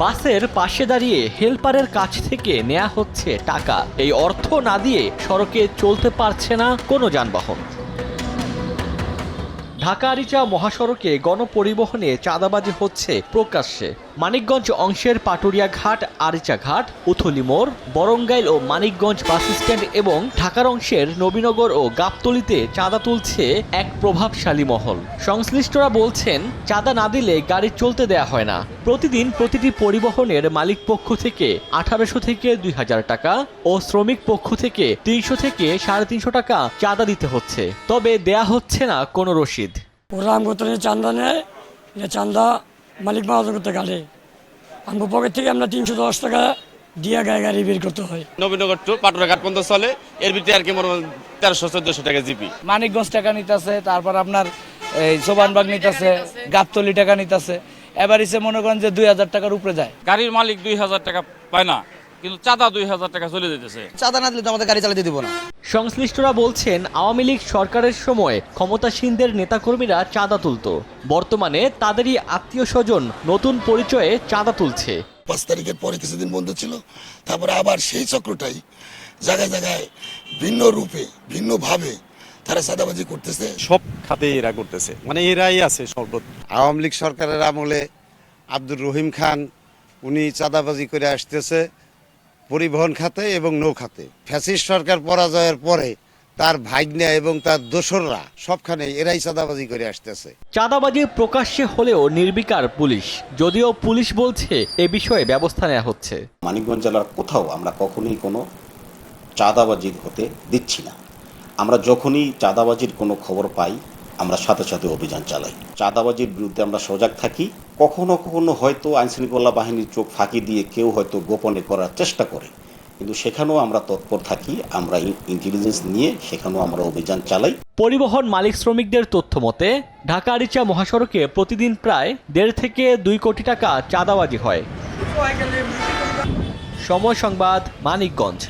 বাসের পাশে দাঁড়িয়ে হেলপারের কাছ থেকে নেওয়া হচ্ছে টাকা। এই অর্থ না দিয়ে সড়কে চলতে পারছে না কোনো যানবাহন। ঢাকা আরিচা মহাসড়কে গণপরিবহনে চাঁদাবাজি হচ্ছে প্রকাশ্যে। মানিকগঞ্জ অংশের পাটুরিয়া ঘাট, আরিচা ঘাট, উথলি মোড়, বরঙ্গাইল ও মানিকগঞ্জ বাস স্ট্যান্ড এবং ঢাকার অংশের নবীনগর ও গাবতলীতে চাঁদা তুলছে এক প্রভাবশালী মহল। সংশ্লিষ্টরা বলছেন, চাঁদা না দিলে গাড়ি চলতে দেয়া হয় না। প্রতিদিন প্রতিটি পরিবহনের মালিক পক্ষ থেকে 1800 থেকে 2000 টাকা ও শ্রমিক পক্ষ থেকে 300 থেকে 350 টাকা চাঁদা দিতে হচ্ছে। তবে দেয়া হচ্ছে না কোনো রসিদ। ওরা আমগো চান্দা নেয়, চান্দা মালিক মহাজন করতে গাড়ি আমগো পকেট থেকে আমরা 310 টাকা দিয়ে গাড়ি বের করতে হয়। নবীনগর টু পাটুরিয়া ঘাট পর্যন্ত চলে, এর ভিতরে আর কি 1300-1400 টাকা জিপি। মানিকগঞ্জ টাকা নিতেছে, তারপর আপনার এই সোবানবাগ নিতেছে, গাবতলি টাকা নিতেছে। এবার এসে মনে করেন যে 2000 টাকার উপরে যায়। গাড়ির মালিক 2000 টাকা পায় না, কিন্তু চাঁদা 2000 টাকা চলে যেতেছে। চাঁদা না দিলে তো আমাদের গাড়ি চালাতে দিব না। সংশ্লিষ্টরা বলছেন, আওয়ামী লীগ সরকারের সময় ক্ষমতাসীনদের নেতাকর্মীরা চাঁদা তুলত। বর্তমানে তাদেরই আত্মীয় স্বজন নতুন পরিচয়ে চাঁদা তুলছে। 5 তারিখের পরে কিছুদিন বন্ধ ছিল, তারপরে আবার সেই চক্রটাই জায়গায় জায়গায় ভিন্ন রূপে ভিন্নভাবে তারা চাঁদাবাজি করতেছে। সব খাতে এরা করতেছে, মানে এরাই আছে সর্বত্র। আওয়ামী লীগ সরকারের আমলে আব্দুর রহিম খান উনি চাঁদাবাজি করে আসতেছে পরিবহন খাতে এবং নৌ খাতে। ফ্যাসিস্ট সরকার পরাজয়ের পরে তার ভাগ্নে এবং তার দোসররা সবখানে এরাই চাঁদাবাজি করে আসতেছে। চাঁদাবাজি প্রকাশ্যে হলেও নির্বিকার পুলিশ, যদিও পুলিশ বলছে এ বিষয়ে ব্যবস্থা নেওয়া হচ্ছে। মানিকগঞ্জ জেলার কোথাও আমরা কখনোই কোনো চাঁদাবাজি হতে দিচ্ছি না। আমরা যখনই চাঁদাবাজির কোনো খবর পাই, আমরা সাথে সাথে অভিযান চালাই। চাঁদাবাজির বিরুদ্ধে আমরা সজাগ থাকি। কখনো কখনো হয়তো আইনশৃঙ্খলা বাহিনীর চোখ ফাঁকি দিয়ে কেউ হয়তো গোপনে করার চেষ্টা করে, কিন্তু সেখানেও আমরা তৎপর থাকি। আমরা ইন্টেলিজেন্স নিয়ে সেখানেও আমরা অভিযান চালাই। পরিবহন মালিক শ্রমিকদের তথ্য মতে ঢাকা আরিচা মহাসড়কে প্রতিদিন প্রায় 1.5 থেকে 2 কোটি টাকা চাঁদাবাজি হয়। সময় সংবাদ, মানিকগঞ্জ।